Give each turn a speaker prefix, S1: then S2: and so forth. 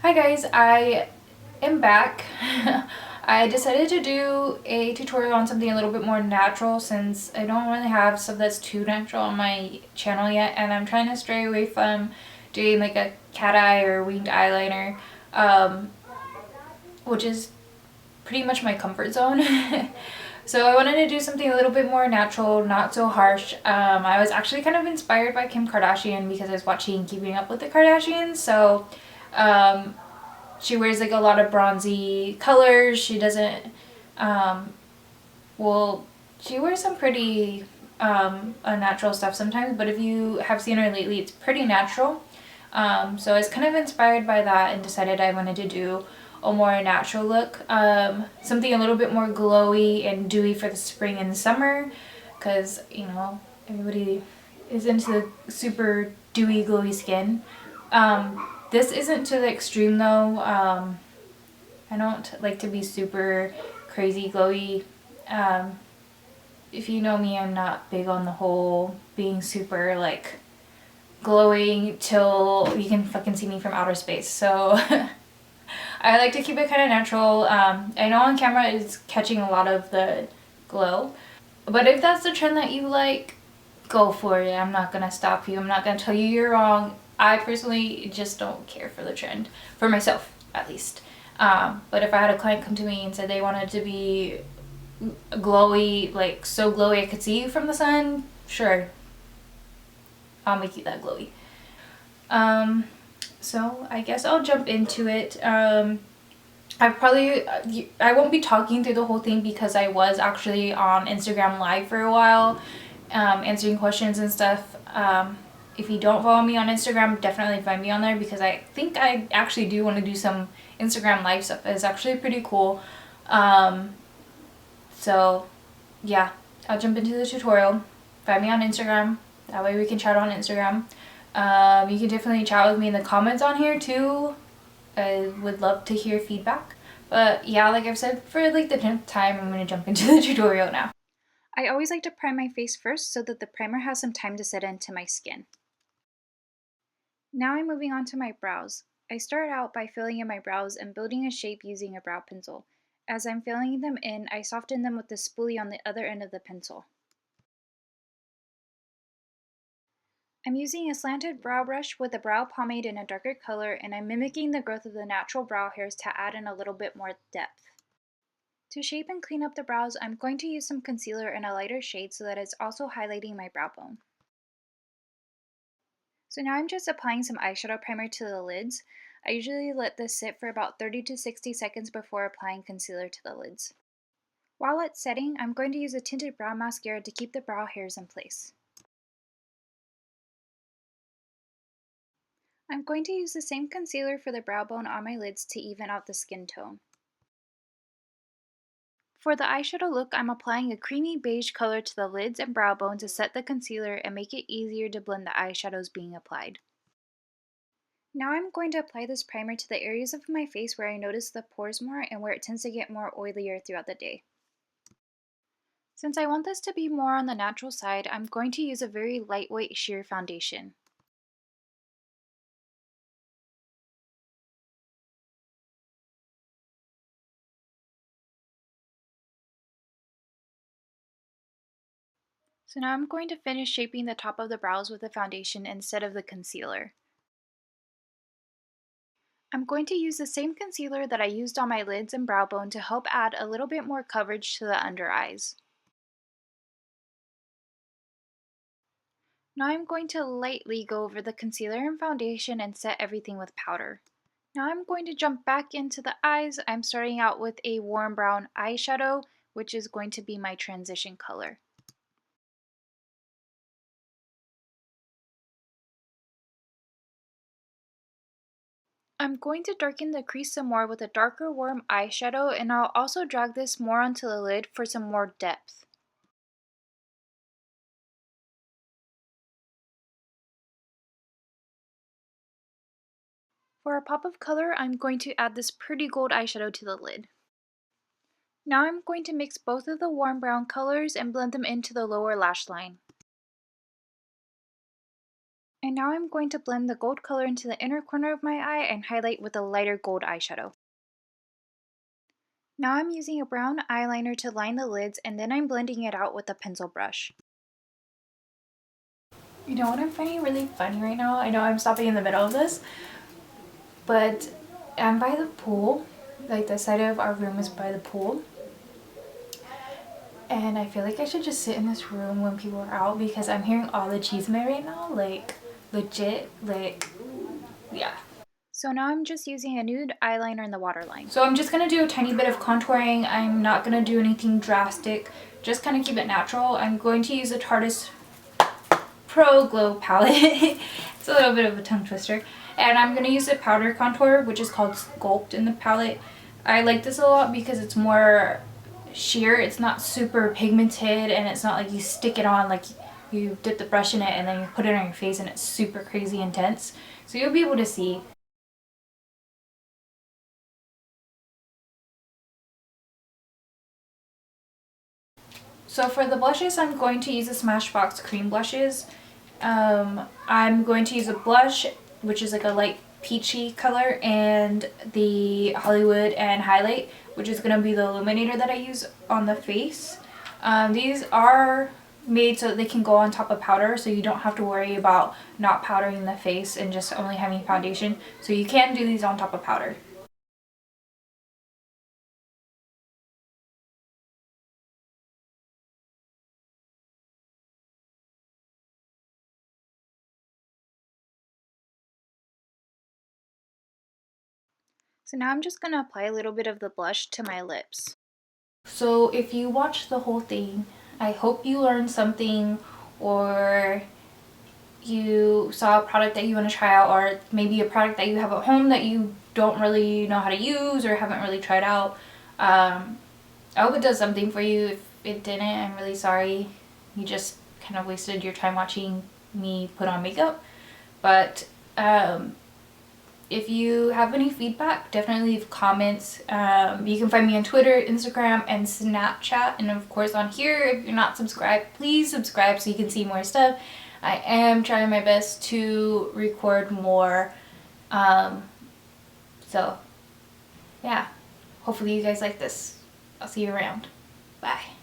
S1: Hi guys, I am back. I decided to do a tutorial on something a little bit more natural since I don't really have stuff that's too natural on my channel yet, and I'm trying to stray away from doing like a cat eye or winged eyeliner, which is pretty much my comfort zone. So I wanted to do something a little bit more natural, not so harsh. I was actually kind of inspired by Kim Kardashian because I was watching Keeping Up with the Kardashians. So um, she wears like a lot of bronzy colors. She doesn't, well, she wears some pretty unnatural stuff sometimes, but if you have seen her lately, it's pretty natural. So I was kind of inspired by that and decided I wanted to do a more natural look. Something a little bit more glowy and dewy for the spring and summer because, you know, everybody is into super dewy, glowy skin. This isn't to the extreme though. I don't like to be super crazy glowy. Um, if you know me, I'm not big on the whole being super like glowing till you can fucking see me from outer space. So I like to keep it kind of natural. I know on camera it's catching a lot of the glow, but if that's the trend that you like, go for it. I'm not gonna stop you. I'm not gonna tell you you're wrong. I personally just don't care for the trend, for myself at least. But if I had a client come to me and said they wanted to be glowy, like so glowy I could see you from the sun, sure, I'll make you that glowy. So I guess I'll jump into it. I won't be talking through the whole thing because I was actually on Instagram Live for a while, answering questions and stuff. If you don't follow me on Instagram, definitely find me on there because I think I actually do want to do some Instagram Live stuff. It's actually pretty cool. So yeah, I'll jump into the tutorial. Find me on Instagram. That way we can chat on Instagram. You can definitely chat with me in the comments on here too. I would love to hear feedback. But yeah, like I've said for like the 10th time, I'm going to jump into the tutorial now. I always like to prime my face first so that the primer has some time to set into my skin. Now I'm moving on to my brows. I start out by filling in my brows and building a shape using a brow pencil. As I'm filling them in, I soften them with the spoolie on the other end of the pencil. I'm using a slanted brow brush with a brow pomade in a darker color, and I'm mimicking the growth of the natural brow hairs to add in a little bit more depth. To shape and clean up the brows, I'm going to use some concealer in a lighter shade so that it's also highlighting my brow bone. So now I'm just applying some eyeshadow primer to the lids. I usually let this sit for about 30 to 60 seconds before applying concealer to the lids. While it's setting, I'm going to use a tinted brow mascara to keep the brow hairs in place. I'm going to use the same concealer for the brow bone on my lids to even out the skin tone. For the eyeshadow look, I'm applying a creamy beige color to the lids and brow bone to set the concealer and make it easier to blend the eyeshadows being applied. Now I'm going to apply this primer to the areas of my face where I notice the pores more and where it tends to get more oilier throughout the day. Since I want this to be more on the natural side, I'm going to use a very lightweight sheer foundation. So now I'm going to finish shaping the top of the brows with the foundation instead of the concealer. I'm going to use the same concealer that I used on my lids and brow bone to help add a little bit more coverage to the under eyes. Now I'm going to lightly go over the concealer and foundation and set everything with powder. Now I'm going to jump back into the eyes. I'm starting out with a warm brown eyeshadow, which is going to be my transition color. I'm going to darken the crease some more with a darker warm eyeshadow, and I'll also drag this more onto the lid for some more depth. For a pop of color, I'm going to add this pretty gold eyeshadow to the lid. Now I'm going to mix both of the warm brown colors and blend them into the lower lash line. And now I'm going to blend the gold color into the inner corner of my eye and highlight with a lighter gold eyeshadow. Now I'm using a brown eyeliner to line the lids, and then I'm blending it out with a pencil brush. You know what I'm finding really funny right now? I know I'm stopping in the middle of this, but I'm by the pool. Like, the side of our room is by the pool. And I feel like I should just sit in this room when people are out because I'm hearing all the chisme right now. Like, legit, like, yeah. So now I'm just using a nude eyeliner in the waterline. So I'm just going to do a tiny bit of contouring. I'm not going to do anything drastic. Just kind of keep it natural. I'm going to use a Tarte Pro Glow palette. It's a little bit of a tongue twister. And I'm going to use a powder contour, which is called Sculpt in the palette. I like this a lot because it's more sheer. It's not super pigmented, and it's not like you stick it on, like you dip the brush in it and then you put it on your face and it's super crazy intense. So you'll be able to see. So for the blushes, I'm going to use the Smashbox cream blushes. I'm going to use a blush, which is like a light peachy color, and the Hollywood and highlight, which is going to be the illuminator that I use on the face. These are made so that they can go on top of powder, so you don't have to worry about not powdering the face and just only having foundation. So you can do these on top of powder. So now I'm just going to apply a little bit of the blush to my lips. So if you watched the whole thing, I hope you learned something, or you saw a product that you want to try out, or maybe a product that you have at home that you don't really know how to use or haven't really tried out. I hope it does something for you. If it didn't, I'm really sorry. You just kind of wasted your time watching me put on makeup. But if you have any feedback, definitely leave comments. You can find me on Twitter, Instagram, and Snapchat. And of course on here, if you're not subscribed, please subscribe so you can see more stuff. I am trying my best to record more. So yeah, hopefully you guys like this. I'll see you around. Bye.